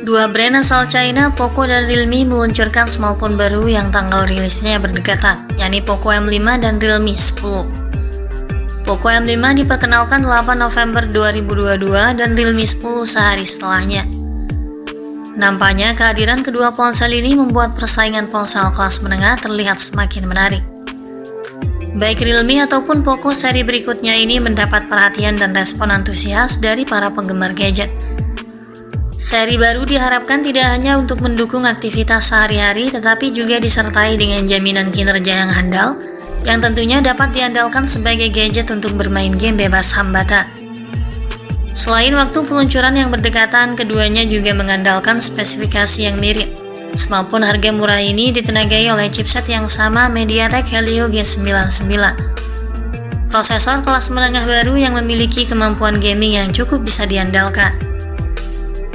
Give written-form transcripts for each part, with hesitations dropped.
Dua brand asal China, Poco dan Realme, meluncurkan smartphone baru yang tanggal rilisnya berdekatan, yakni Poco M5 dan Realme 10. Poco M5 diperkenalkan 8 November 2022 dan Realme 10 sehari setelahnya. Nampaknya kehadiran kedua ponsel ini membuat persaingan ponsel kelas menengah terlihat semakin menarik. Baik Realme ataupun Poco seri berikutnya ini mendapat perhatian dan respon antusias dari para penggemar gadget. Seri baru diharapkan tidak hanya untuk mendukung aktivitas sehari-hari, tetapi juga disertai dengan jaminan kinerja yang handal, yang tentunya dapat diandalkan sebagai gadget untuk bermain game bebas hambatan. Selain waktu peluncuran yang berdekatan, keduanya juga mengandalkan spesifikasi yang mirip. Smartphone harga murah ini ditenagai oleh chipset yang sama MediaTek Helio G99. Prosesor kelas menengah baru yang memiliki kemampuan gaming yang cukup bisa diandalkan.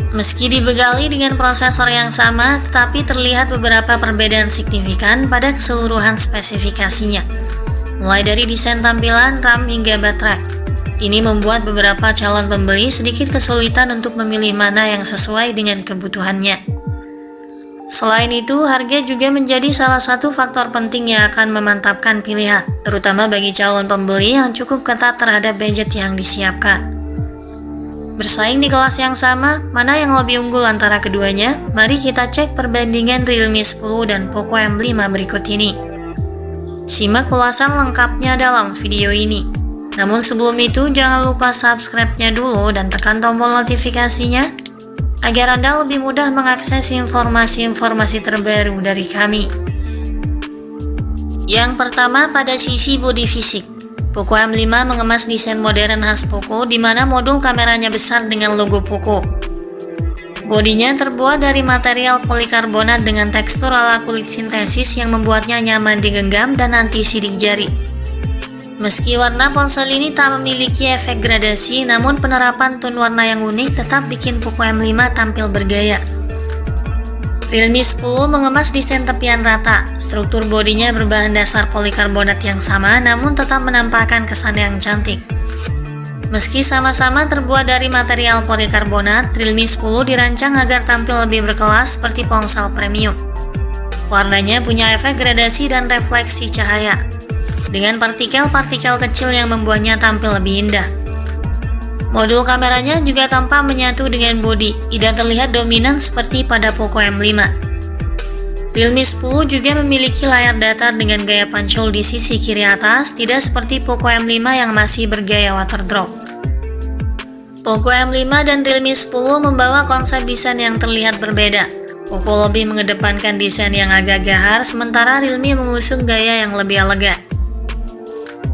Meski dibekali dengan prosesor yang sama, tetapi terlihat beberapa perbedaan signifikan pada keseluruhan spesifikasinya, mulai dari desain tampilan, RAM, hingga baterai. Ini membuat beberapa calon pembeli sedikit kesulitan untuk memilih mana yang sesuai dengan kebutuhannya. Selain itu, harga juga menjadi salah satu faktor penting yang akan memantapkan pilihan, terutama bagi calon pembeli yang cukup ketat terhadap budget yang disiapkan. Bersaing di kelas yang sama, mana yang lebih unggul antara keduanya? Mari kita cek perbandingan Realme 10 dan Poco M5 berikut ini. Simak ulasan lengkapnya dalam video ini. Namun sebelum itu, jangan lupa subscribe-nya dulu dan tekan tombol notifikasinya, agar Anda lebih mudah mengakses informasi-informasi terbaru dari kami. Yang pertama, pada sisi bodi fisik. Poco M5 mengemas desain modern khas Poco, di mana modul kameranya besar dengan logo Poco. Bodinya terbuat dari material polikarbonat dengan tekstur ala kulit sintesis yang membuatnya nyaman digenggam dan anti sidik jari. Meski warna ponsel ini tak memiliki efek gradasi, namun penerapan tone warna yang unik tetap bikin Poco M5 tampil bergaya. Realme 10 mengemas desain tepian rata. Struktur bodinya berbahan dasar polikarbonat yang sama, namun tetap menampakkan kesan yang cantik. Meski sama-sama terbuat dari material polikarbonat, Realme 10 dirancang agar tampil lebih berkelas seperti ponsel premium. Warnanya punya efek gradasi dan refleksi cahaya, dengan partikel-partikel kecil yang membuatnya tampil lebih indah. Modul kameranya juga tampak menyatu dengan bodi, tidak terlihat dominan seperti pada Poco M5. Realme 10 juga memiliki layar datar dengan gaya punch-hole di sisi kiri atas, tidak seperti Poco M5 yang masih bergaya waterdrop. Poco M5 dan Realme 10 membawa konsep desain yang terlihat berbeda. Poco lebih mengedepankan desain yang agak gahar, sementara Realme mengusung gaya yang lebih elegan.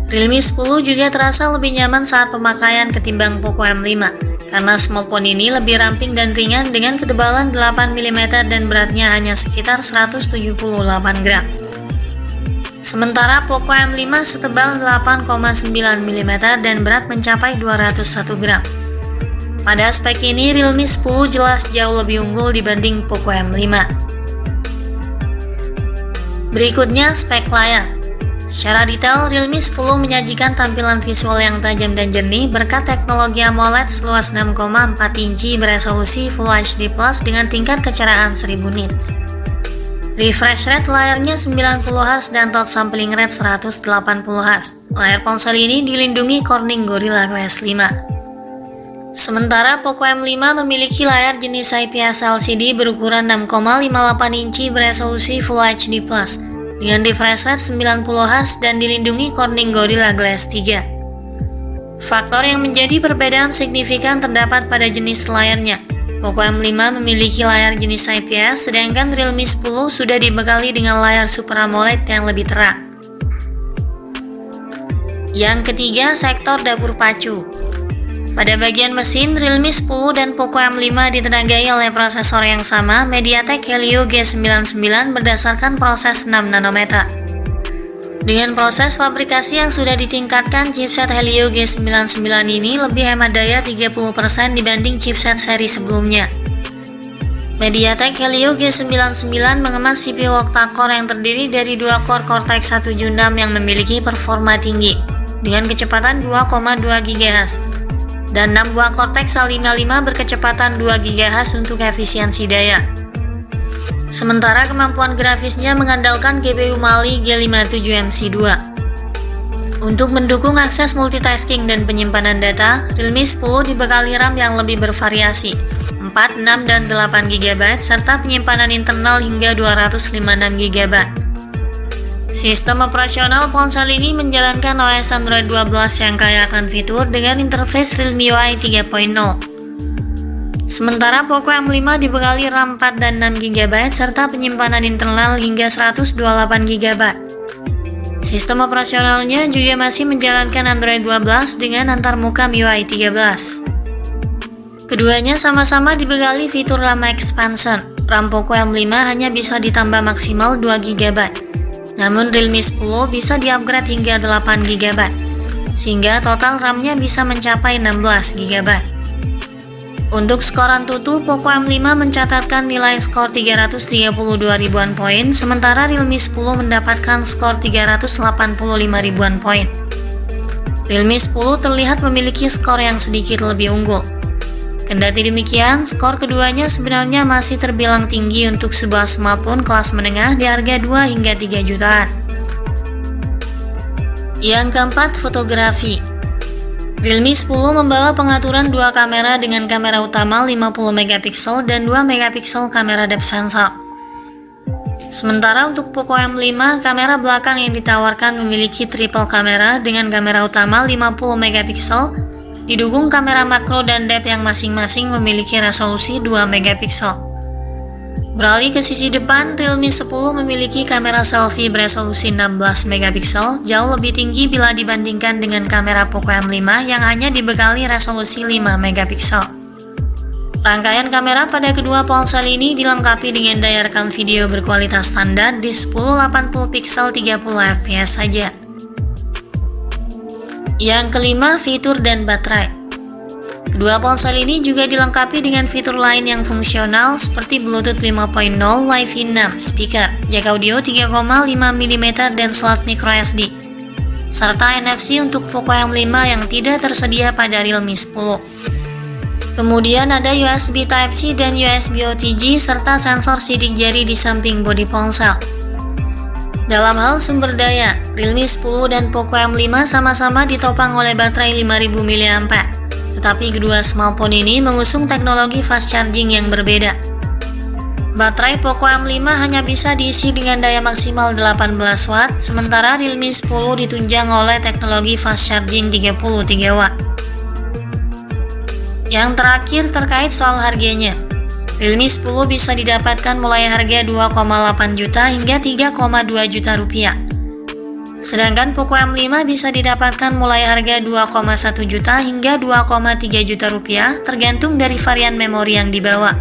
Realme 10 juga terasa lebih nyaman saat pemakaian ketimbang Poco M5, karena smartphone ini lebih ramping dan ringan dengan ketebalan 8mm dan beratnya hanya sekitar 178 gram. Sementara Poco M5 setebal 8,9mm dan berat mencapai 201 gram. Pada spek ini, Realme 10 jelas jauh lebih unggul dibanding Poco M5. Berikutnya, spek layar. Secara detail, Realme 10 menyajikan tampilan visual yang tajam dan jernih berkat teknologi AMOLED seluas 6,4 inci beresolusi Full HD Plus dengan tingkat kecerahan 1000 nits. Refresh rate layarnya 90Hz dan touch sampling rate 180Hz. Layar ponsel ini dilindungi Corning Gorilla Glass 5. Sementara Poco M5 memiliki layar jenis IPS LCD berukuran 6,58 inci beresolusi Full HD Plus dengan refresh rate 90Hz dan dilindungi Corning Gorilla Glass 3. Faktor yang menjadi perbedaan signifikan terdapat pada jenis layarnya. Poco M5 memiliki layar jenis IPS, sedangkan Realme 10 sudah dibekali dengan layar Super AMOLED yang lebih terang. Yang ketiga, sektor dapur pacu. Pada bagian mesin, Realme 10 dan Poco M5 ditenagai oleh prosesor yang sama, MediaTek Helio G99 berdasarkan proses 6 nanometer. Dengan proses fabrikasi yang sudah ditingkatkan, chipset Helio G99 ini lebih hemat daya 30% dibanding chipset seri sebelumnya. MediaTek Helio G99 mengemas CPU octa-core yang terdiri dari 2 core Cortex 176 yang memiliki performa tinggi, dengan kecepatan 2,2 GHz. dan 6 buah Cortex A55 berkecepatan 2 GHz untuk efisiensi daya. Sementara kemampuan grafisnya mengandalkan GPU Mali G57MC2. Untuk mendukung akses multitasking dan penyimpanan data, Realme 10 dibekali RAM yang lebih bervariasi, 4, 6, dan 8 GB, serta penyimpanan internal hingga 256 GB. Sistem operasional ponsel ini menjalankan OS Android 12 yang kaya akan fitur dengan interface Realme UI 3.0. Sementara Poco M5 dibekali RAM 4 dan 6 GB serta penyimpanan internal hingga 128 GB. Sistem operasionalnya juga masih menjalankan Android 12 dengan antarmuka MIUI 13. Keduanya sama-sama dibekali fitur lama expansion. RAM Poco M5 hanya bisa ditambah maksimal 2 GB. Namun Realme 10 bisa di-upgrade hingga 8 GB, sehingga total RAM-nya bisa mencapai 16 GB. Untuk skor Antutu, Poco M5 mencatatkan nilai skor 332 ribuan poin, sementara Realme 10 mendapatkan skor 385 ribuan poin. Realme 10 terlihat memiliki skor yang sedikit lebih unggul. Kendati demikian, skor keduanya sebenarnya masih terbilang tinggi untuk sebuah smartphone kelas menengah di harga 2 hingga 3 jutaan. Yang keempat, fotografi. Realme 10 membawa pengaturan 2 kamera dengan kamera utama 50 megapiksel dan 2 megapiksel kamera depth sensor. Sementara untuk Poco M5, kamera belakang yang ditawarkan memiliki triple kamera dengan kamera utama 50 megapiksel, didukung kamera makro dan depth yang masing-masing memiliki resolusi 2 megapiksel. Beralih ke sisi depan, Realme 10 memiliki kamera selfie beresolusi 16 megapiksel, jauh lebih tinggi bila dibandingkan dengan kamera Poco M5 yang hanya dibekali resolusi 5 megapiksel. Rangkaian kamera pada kedua ponsel ini dilengkapi dengan daya rekam video berkualitas standar di 1080 pixel 30 fps saja. Yang kelima, fitur dan baterai. Kedua ponsel ini juga dilengkapi dengan fitur lain yang fungsional seperti Bluetooth 5.0, Wi-Fi 6, speaker, jack audio 3,5 mm dan slot microSD, serta NFC untuk Poco M5 yang tidak tersedia pada Realme 10. Kemudian ada USB Type-C dan USB OTG serta sensor sidik jari di samping bodi ponsel. Dalam hal sumber daya, Realme 10 dan Poco M5 sama-sama ditopang oleh baterai 5000 mAh, tetapi kedua smartphone ini mengusung teknologi fast charging yang berbeda. Baterai Poco M5 hanya bisa diisi dengan daya maksimal 18 Watt, sementara Realme 10 ditunjang oleh teknologi fast charging 33 Watt. Yang terakhir terkait soal harganya. Realme 10 bisa didapatkan mulai harga 2,8 juta hingga 3,2 juta rupiah. Sedangkan Poco M5 bisa didapatkan mulai harga 2,1 juta hingga 2,3 juta rupiah tergantung dari varian memori yang dibawa.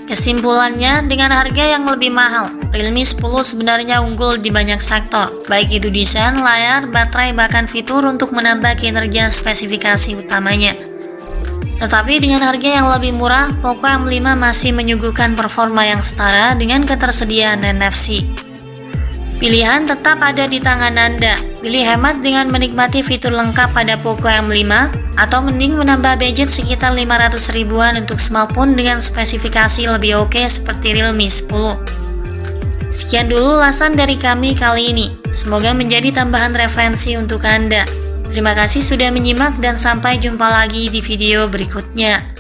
Kesimpulannya, dengan harga yang lebih mahal, Realme 10 sebenarnya unggul di banyak sektor, baik itu desain, layar, baterai, bahkan fitur untuk menambah kinerja spesifikasi utamanya. Tetapi dengan harga yang lebih murah, Poco M5 masih menyuguhkan performa yang setara dengan ketersediaan NFC. Pilihan tetap ada di tangan Anda. Pilih hemat dengan menikmati fitur lengkap pada Poco M5, atau mending menambah budget sekitar 500 ribuan untuk smartphone dengan spesifikasi lebih oke seperti Realme 10. Sekian dulu ulasan dari kami kali ini. Semoga menjadi tambahan referensi untuk Anda. Terima kasih sudah menyimak dan sampai jumpa lagi di video berikutnya.